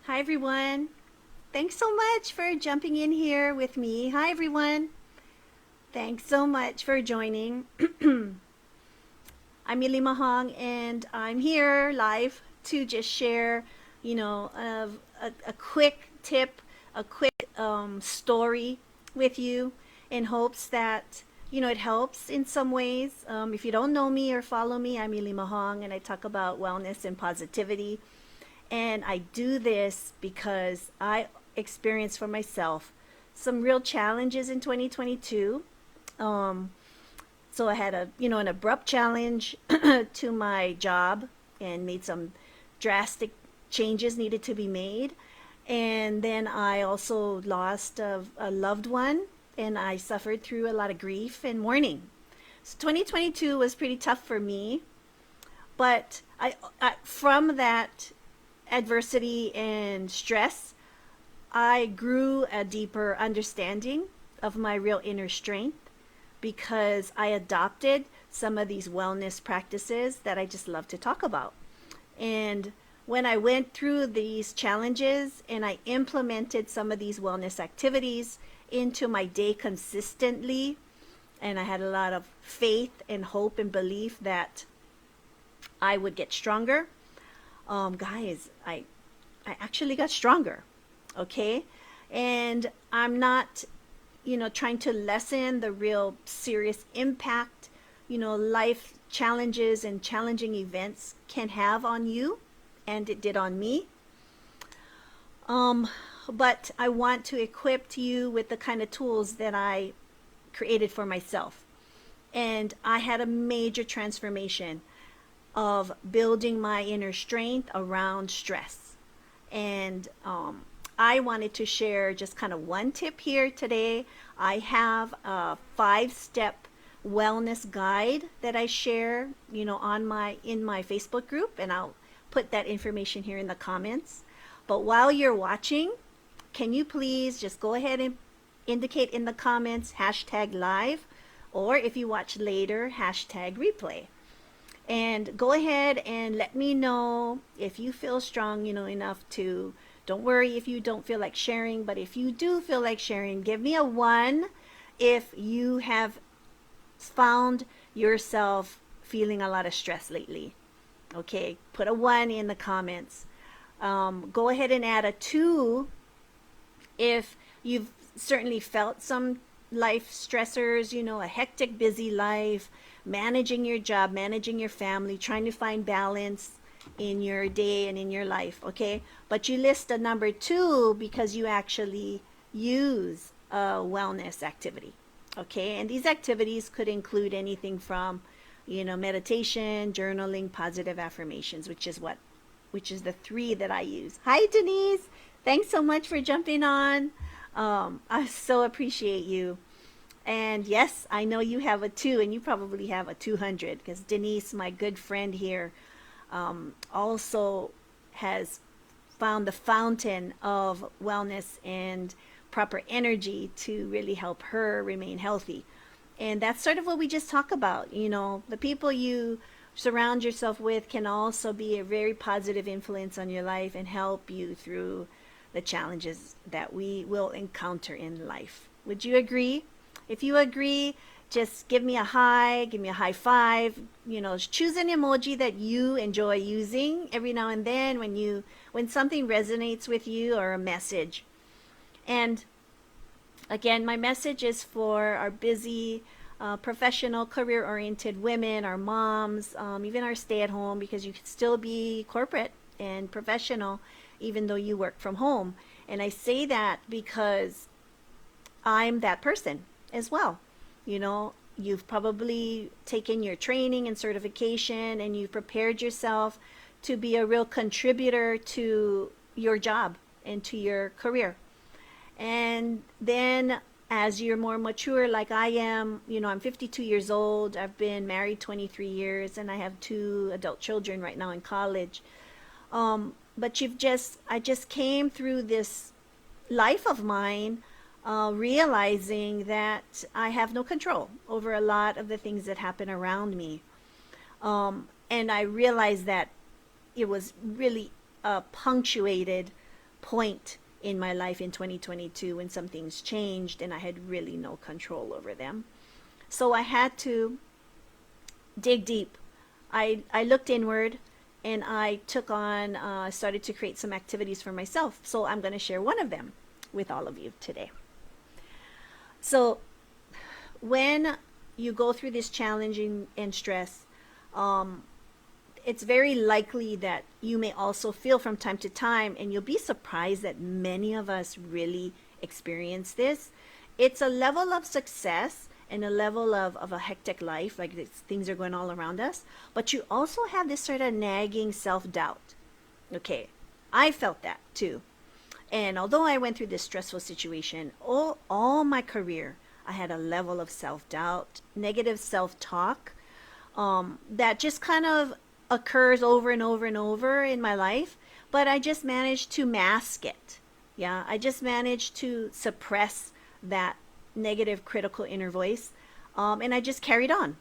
Hi, everyone. Thanks so much for jumping in here with me. Hi, everyone. Thanks so much for joining. I'm Ilima Hong, and I'm here live to just share, a quick tip, a quick story with you in hopes that, it helps in some ways. If you don't know me or follow me, I'm Ilima Hong, and I talk about wellness and positivity. And I do this because I experienced for myself some real challenges in 2022. Um, so I had an abrupt challenge to my job and made some drastic changes needed to be made. And then I also lost a loved one and I suffered through a lot of grief and mourning. So 2022 was pretty tough for me, but from that adversity and stress, I grew a deeper understanding of my real inner strength because I adopted some of these wellness practices that I just love to talk about. And when I went through these challenges and I implemented some of these wellness activities into my day consistently, and I had a lot of faith and hope and belief that I would get stronger. Guys, I actually got stronger. Okay. And I'm not, trying to lessen the real serious impact, life challenges and challenging events can have on you. And it did on me. Um, but I want to equip you with the kind of tools that I created for myself. And I had a major transformation of building my inner strength around stress. And I wanted to share just kind of one tip here today. I have a 5 step wellness guide that I share, on my in my Facebook group, and I'll put that information here in the comments. But while you're watching, can you please just go ahead and indicate in the comments hashtag live, or if you watch later, hashtag replay. And go ahead and let me know if you feel strong, enough to. Don't worry if you don't feel like sharing, but if you do feel like sharing, give me a 1 if you have found yourself feeling a lot of stress lately. Okay, put a 1 in the comments. Go ahead and add a 2 if you've certainly felt some life stressors, a hectic, busy life, managing your job, managing your family, trying to find balance in your day and in your life, okay? But you list a number 2 because you actually use a wellness activity, okay? And these activities could include anything from, meditation, journaling, positive affirmations, which is the 3 that I use. Hi, Denise. Thanks so much for jumping on. I so appreciate you. And yes, I know you have a 2, and you probably have a 200 because Denise, my good friend here, also has found the fountain of wellness and proper energy to really help her remain healthy. And that's sort of what we just talk about. The people you surround yourself with can also be a very positive influence on your life and help you through the challenges that we will encounter in life. Would you agree? If you agree, just give me a high, give me a high five. Choose an emoji that you enjoy using every now and then when something resonates with you, or a message. And again, my message is for our busy, professional, career-oriented women, our moms, even our stay-at-home, because you can still be corporate and professional even though you work from home. And I say that because I'm that person as well. You've probably taken your training and certification and you've prepared yourself to be a real contributor to your job and to your career. And then as you're more mature, like I am, I'm 52 years old. I've been married 23 years and I have 2 adult children right now in college. But I just came through this life of mine, realizing that I have no control over a lot of the things that happen around me. And I realized that it was really punctuated point in my life in 2022 when some things changed and I had really no control over them. So I had to dig deep. I looked inward and I took on, started to create some activities for myself. So I'm going to share one of them with all of you today. So when you go through this challenging and stress, it's very likely that you may also feel from time to time, and you'll be surprised that many of us really experience this. It's a level of success and a level of a hectic life, like things are going all around us, but you also have this sort of nagging self-doubt. Okay, I felt that too. And although I went through this stressful situation, all my career, I had a level of self-doubt, negative self-talk, that just kind of occurs over and over and over in my life, but I just managed to mask it. Yeah, I just managed to suppress that negative critical inner voice, and I just carried on.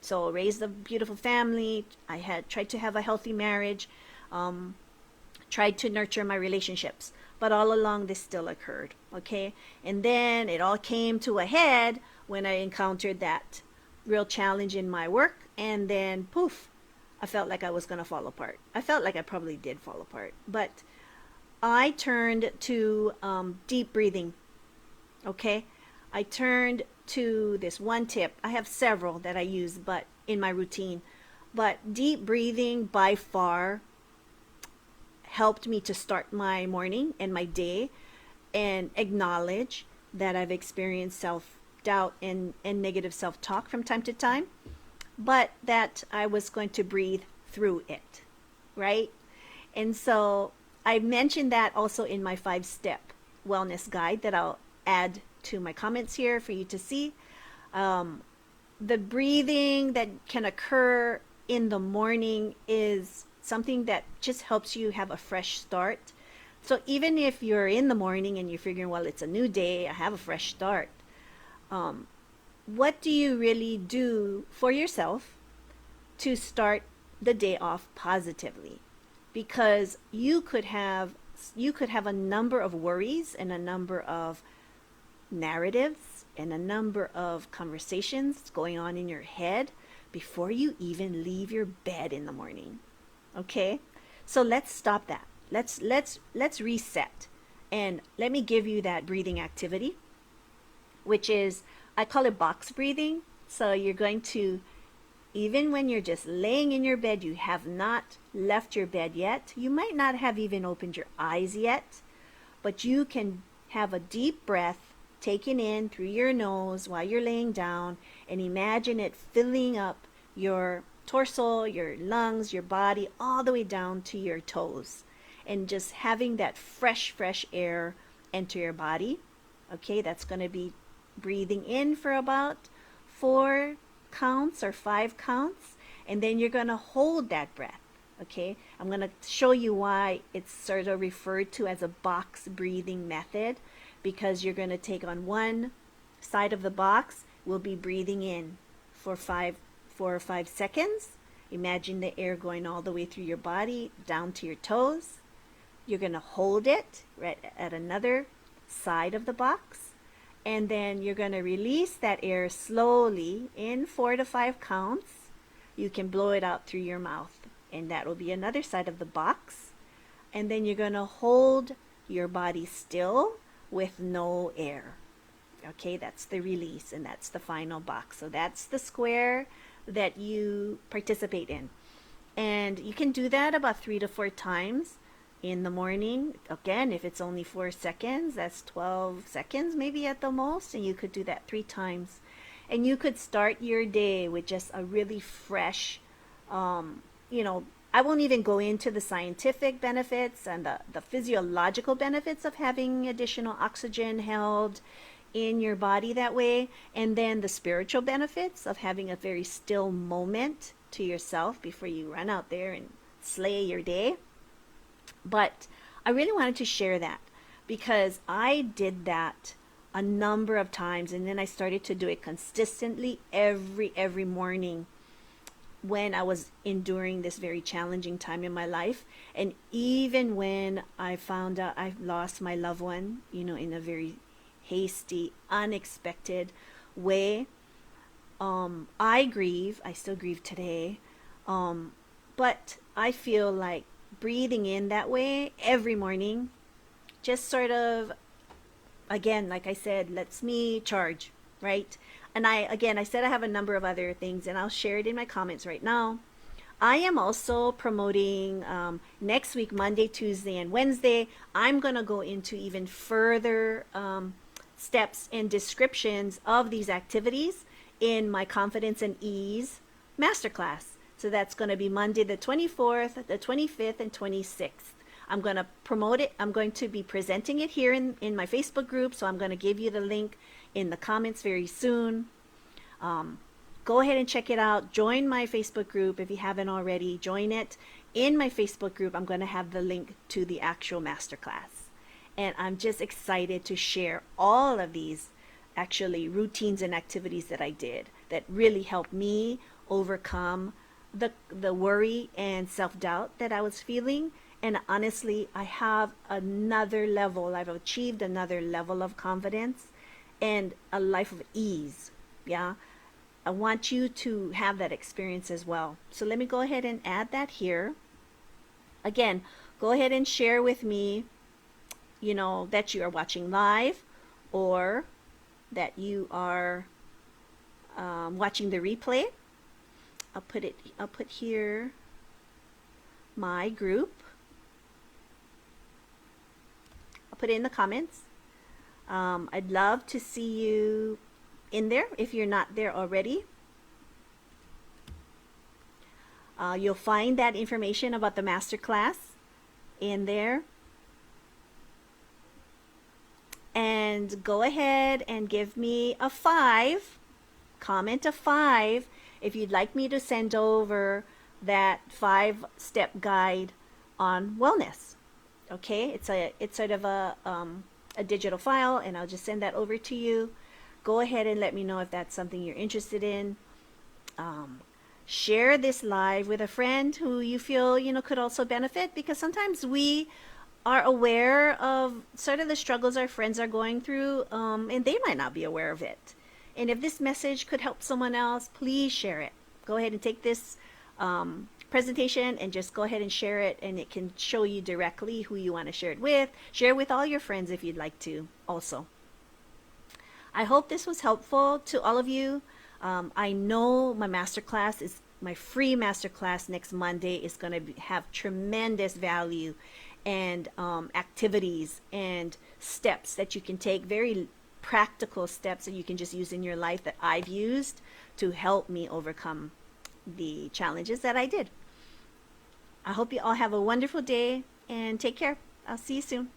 So raised a beautiful family. I had tried to have a healthy marriage, tried to nurture my relationships, but all along this still occurred. Okay, and then it all came to a head when I encountered that real challenge in my work, and then poof, I felt like I was going to fall apart. I felt like I probably did fall apart, but I turned to deep breathing. Okay, I turned to this one tip. I have several that I use, but in my routine, but deep breathing by far helped me to start my morning and my day and acknowledge that I've experienced self-doubt and negative self-talk from time to time, but that I was going to breathe through it, right? And so I mentioned that also in my 5-step wellness guide that I'll add to my comments here for you to see. The breathing that can occur in the morning is something that just helps you have a fresh start. So even if you're in the morning and you're figuring, well, it's a new day, I have a fresh start. What do you really do for yourself to start the day off positively? Because you could have a number of worries and a number of narratives and a number of conversations going on in your head before you even leave your bed in the morning. Okay? So let's stop that. Let's reset. And let me give you that breathing activity, which is, I call it box breathing. So you're going to, even when you're just laying in your bed, you have not left your bed yet. You might not have even opened your eyes yet, but you can have a deep breath taken in through your nose while you're laying down, and imagine it filling up your torso, your lungs, your body, all the way down to your toes, and just having that fresh air enter your body. Okay, that's going to be breathing in for about 4 counts or 5 counts, and then you're going to hold that breath. Okay, I'm going to show you why it's sort of referred to as a box breathing method, because you're going to take on one side of the box. We'll be breathing in for 4 or 5 seconds. Imagine the air going all the way through your body down to your toes. You're going to hold it right at another side of the box, and then you're going to release that air slowly in 4 to 5 counts. You can blow it out through your mouth, and that will be another side of the box. And then you're going to hold your body still with no air. Okay, that's the release, and that's the final box. So that's the square that you participate in. And you can do that about 3 to 4 times in the morning. Again, if it's only 4 seconds, that's 12 seconds maybe at the most, and you could do that 3 times. And you could start your day with just a really fresh, I won't even go into the scientific benefits and the physiological benefits of having additional oxygen held in your body that way, and then the spiritual benefits of having a very still moment to yourself before you run out there and slay your day. But I really wanted to share that because I did that a number of times, and then I started to do it consistently every morning when I was enduring this very challenging time in my life. And even when I found out I lost my loved one, in a very hasty, unexpected way, I still grieve today. But I feel like breathing in that way every morning just sort of, again, like I said, lets me charge, right? And I said I have a number of other things, and I'll share it in my comments right now. I am also promoting next week, Monday, Tuesday, and Wednesday. I'm going to go into even further steps and descriptions of these activities in my Confidence and Ease Masterclass. So that's going to be Monday the 24th, the 25th, and 26th. I'm going to promote it. I'm going to be presenting it here in my Facebook group. So I'm going to give you the link in the comments very soon. Go ahead and check it out. Join my Facebook group if you haven't already. Join it. In my Facebook group, I'm going to have the link to the actual masterclass. And I'm just excited to share all of these actually routines and activities that I did that really helped me overcome the worry and self-doubt that I was feeling. And honestly, I have another level. I've achieved another level of confidence and a life of ease. Yeah. I want you to have that experience as well. So let me go ahead and add that here. Again, go ahead and share with me, that you are watching live or that you are watching the replay. I'll put here my group. I'll put it in the comments. I'd love to see you in there if you're not there already. You'll find that information about the masterclass in there. And go ahead and give me a 5. Comment a 5 if you'd like me to send over that 5-step guide on wellness. Okay, it's sort of a digital file, and I'll just send that over to you. Go ahead and let me know if that's something you're interested in. Share this live with a friend who you feel could also benefit, because sometimes we are aware of sort of the struggles our friends are going through, and they might not be aware of it. And if this message could help someone else, please share it. Go ahead and take this presentation and just go ahead and share it, and it can show you directly who you want to share it with. Share it with all your friends if you'd like to also. I hope this was helpful to all of you. I know my free masterclass next Monday is going to have tremendous value and activities and steps that you can take, very practical steps that you can just use in your life that I've used to help me overcome the challenges that I did. I hope you all have a wonderful day and take care. I'll see you soon.